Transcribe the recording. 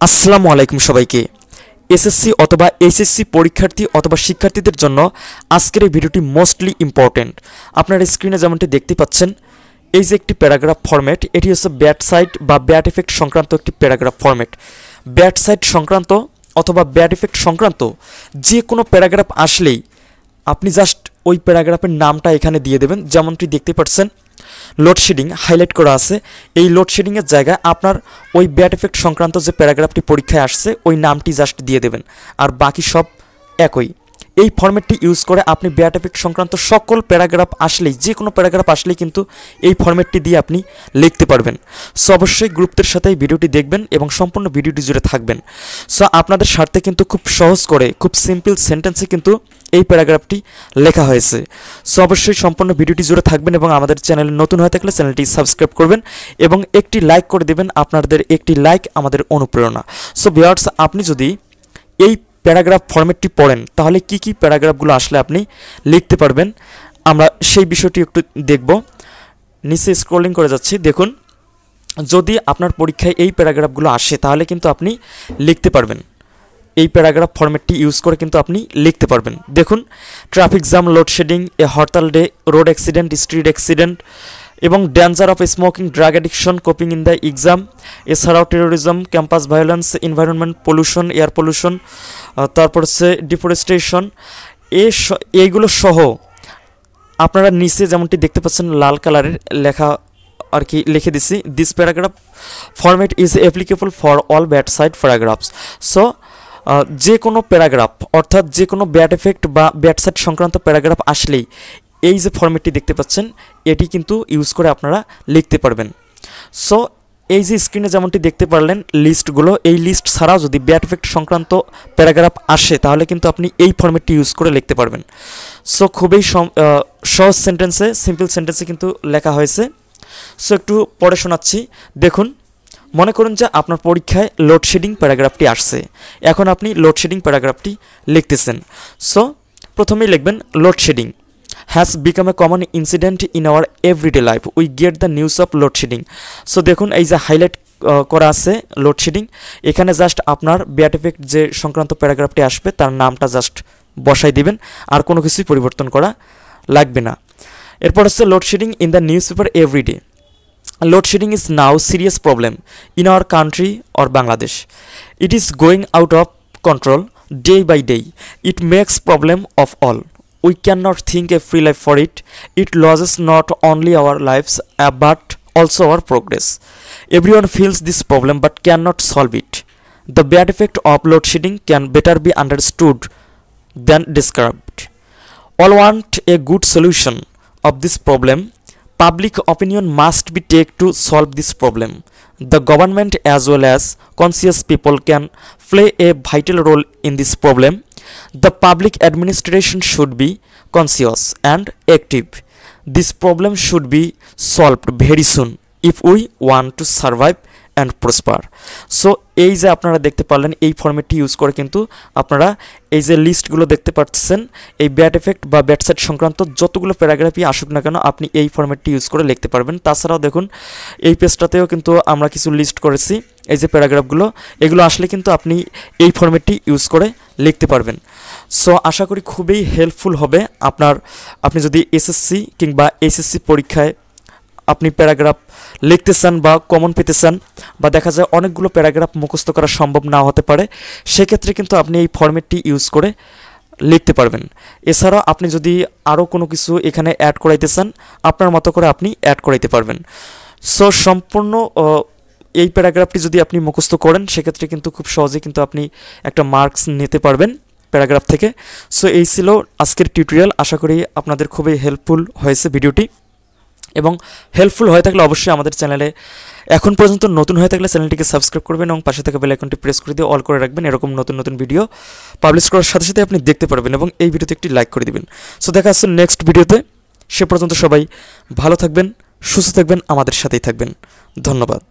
আসসালামু আলাইকুম সবাইকে। এসএসসি অথবা এইচএসসি পরীক্ষার্থী অথবা শিক্ষার্থীদের জন্য আজকের এই ভিডিওটি মোস্টলি ইম্পর্টেন্ট। আপনার স্ক্রিনে যেমনটি দেখতে পাচ্ছেন, এই যে একটি প্যারাগ্রাফ ফরম্যাট, এটি হচ্ছে ব্যাড সাইড বা ব্যাড এফেক্ট সংক্রান্ত একটি প্যারাগ্রাফ ফরম্যাট। ব্যাড সাইড সংক্রান্ত অথবা ব্যাড এফেক্ট সংক্রান্ত যে কোনো প্যারাগ্রাফ আসলেই আপনি জাস্ট ওই প্যারাগ্রাফের নামটা এখানে দিয়ে দেবেন। যেমনটি দেখতে পাচ্ছেন লোডশেডিং হাইলাইট করা আছে, এই লোডশেডিংয়ের জায়গায় আপনার ওই ব্যাড এফেক্ট সংক্রান্ত যে প্যারাগ্রাফটি পরীক্ষায় আসছে ওই নামটি জাস্ট দিয়ে দেবেন, আর বাকি সব একই। এই ফরম্যাটটি ইউজ করে আপনি ব্যাড এফেক্ট সংক্রান্ত সকল প্যারাগ্রাফ আসলেই, যে কোনো প্যারাগ্রাফ আসলেই কিন্তু এই ফরম্যাটটি দিয়ে আপনি লিখতে পারবেন। সো অবশ্যই গুরুত্বের সাথে এই ভিডিওটি দেখবেন এবং সম্পূর্ণ ভিডিওটি জুড়ে থাকবেন। সো আপনাদের স্বার্থে কিন্তু খুব সহজ করে, খুব সিম্পল সেন্টেন্সে কিন্তু এই প্যারাগ্রাফটি লেখা হয়েছে। সো অবশ্যই সম্পূর্ণ ভিডিওটি জুড়ে থাকবেন এবং আমাদের চ্যানেলে নতুন হয়ে থাকলে চ্যানেলটি সাবস্ক্রাইব করবেন এবং একটি লাইক করে দেবেন। আপনাদের একটি লাইক আমাদের অনুপ্রেরণা। সো ভিউয়ার্স, আপনি যদি এই প্যারাগ্রাফ ফরম্যাটটি পড়েন তাহলে কি কি প্যারাগ্রাফগুলো আসলে আপনি লিখতে পারবেন, আমরা সেই বিষয়টি একটু দেখব। নিচে স্ক্রলিং করে যাচ্ছি, দেখুন যদি আপনার পরীক্ষায় এই প্যারাগ্রাফগুলো আসে তাহলে কিন্তু আপনি লিখতে পারবেন। এই প্যারাগ্রাফ ফরম্যাটটি ইউজ করে কিন্তু আপনি লিখতে পারবেন। দেখুন, traffic jam, load shedding, a hartal day, road accident, street accident এবং danger of smoking, drug addiction, coping in the exam, এছাড়াও terrorism, campus violence, environment pollution, air pollution, তারপর হচ্ছে ডিফরেস্টেশন, এইগুলো সহ আপনারা নিচে যেমনটি দেখতে পাচ্ছেন লাল কালারের লেখা আর কি লিখে দিছি, this paragraph format is applicable for all bad side paragraphs. So যে কোনো প্যারাগ্রাফ অর্থাৎ যে কোনো ব্যাড এফেক্ট বা ব্যাড সাইড সংক্রান্ত প্যারাগ্রাফ আসলেই এই যে ফরম্যাটটি দেখতে পাচ্ছেন এটি কিন্তু ইউজ করে আপনারা লিখতে পারবেন। সো এই যে স্ক্রিনে যেমনটি দেখতে পারলেন লিস্টগুলো, এই লিস্ট ছাড়াও যদি ব্যাড এফেক্ট সংক্রান্ত প্যারাগ্রাফ আসে তাহলে কিন্তু আপনি এই ফরম্যাটটি ইউজ করে লিখতে পারবেন। সো খুবই সহজ সেন্টেন্সে, সিম্পল সেন্টেন্সে কিন্তু লেখা হয়েছে। সো একটু পড়ে শোনাচ্ছি। দেখুন, মনে করুন যে আপনার পরীক্ষায় লোডশেডিং প্যারাগ্রাফটি আসছে, এখন আপনি লোডশেডিং প্যারাগ্রাফটি লিখতেছেন। সো প্রথমেই লিখবেন load shedding has become a common incident in our everyday life, we get the news of load shedding. So দেখুন এই যে হাইলাইট করা আছে লোডশেডিং, এখানে জাস্ট আপনার ব্যাড এফেক্ট যে সংক্রান্ত প্যারাগ্রাফটি আসবে তার নামটা জাস্ট বসাই দিবেন, আর কোনো কিছুই পরিবর্তন করা লাগবে না। এরপর হচ্ছে load shedding in the newspaper everyday. Load shedding is now serious problem in our country or Bangladesh. It is going out of control day by day. It makes problem of all. We cannot think a free life for it. It loses not only our lives but also our progress. Everyone feels this problem but cannot solve it. The bad effect of load shedding can better be understood than described. All want a good solution of this problem. Public opinion must be taken to solve this problem. The government as well as conscious people can play a vital role in this problem. The public administration should be conscious and active. This problem should be solved very soon if we want to survive and prosper. So এই যে আপনারা দেখতে পারলেন এই ফরম্যাটটি use করে কিন্তু আপনারা এই যে লিস্টগুলো দেখতে পাচ্ছেন, এই ব্যাড এফেক্ট বা ব্যাড সাইড সংক্রান্ত যতগুলো প্যারাগ্রাফই আসুক না কেন আপনি এই ফরম্যাটটি ইউজ করে লিখতে পারবেন। তাছাড়াও দেখুন এই পেজটাতেও কিন্তু আমরা কিছু লিস্ট করেছি, এই যে প্যারাগ্রাফগুলো এগুলো আসলে কিন্তু আপনি এই ফরম্যাটটি ইউজ করে লিখতে পারবেন। সো আশা করি খুবই হেল্পফুল হবে আপনি যদি এসএসসি কিংবা এইচএসসি পরীক্ষায় আপনি প্যারাগ্রাফ লিখতে চান বা কমন পেতে চান, বা দেখা যায় অনেকগুলো প্যারাগ্রাফ মুখস্থ করা সম্ভব না হতে পারে, সেক্ষেত্রে কিন্তু আপনি এই ফরম্যাটটি ইউজ করে লিখতে পারবেন। এছাড়াও আপনি যদি আরও কোনো কিছু এখানে অ্যাড করাইতে চান আপনার মতো করে আপনি অ্যাড করাইতে পারবেন। সো সম্পূর্ণ এই প্যারাগ্রাফটি যদি আপনি মুখস্থ করেন সেক্ষেত্রে কিন্তু খুব সহজে কিন্তু আপনি একটা মার্কস নিতে পারবেন প্যারাগ্রাফ থেকে। সো এই ছিল আজকের টিউটোরিয়াল। আশা করি আপনাদের খুবই হেল্পফুল হয়েছে ভিডিওটি, এবং হেল্পফুল হয়ে থাকলে অবশ্যই আমাদের চ্যানেলে এখন পর্যন্ত নতুন হয়ে থাকলে চ্যানেলটিকে সাবস্ক্রাইব করবেন এবং পাশে থাকা বেল আইকনটি প্রেস করে দিয়ে অল করে রাখবেন। এরকম নতুন নতুন ভিডিও পাবলিশ করার সাথে সাথে আপনি দেখতে পারবেন এবং এই ভিডিওতে একটি লাইক করে দিবেন। সো দেখা হচ্ছে নেক্সট ভিডিওতে। সে পর্যন্ত সবাই ভালো থাকবেন, সুস্থ থাকবেন, আমাদের সাথেই থাকবেন। ধন্যবাদ।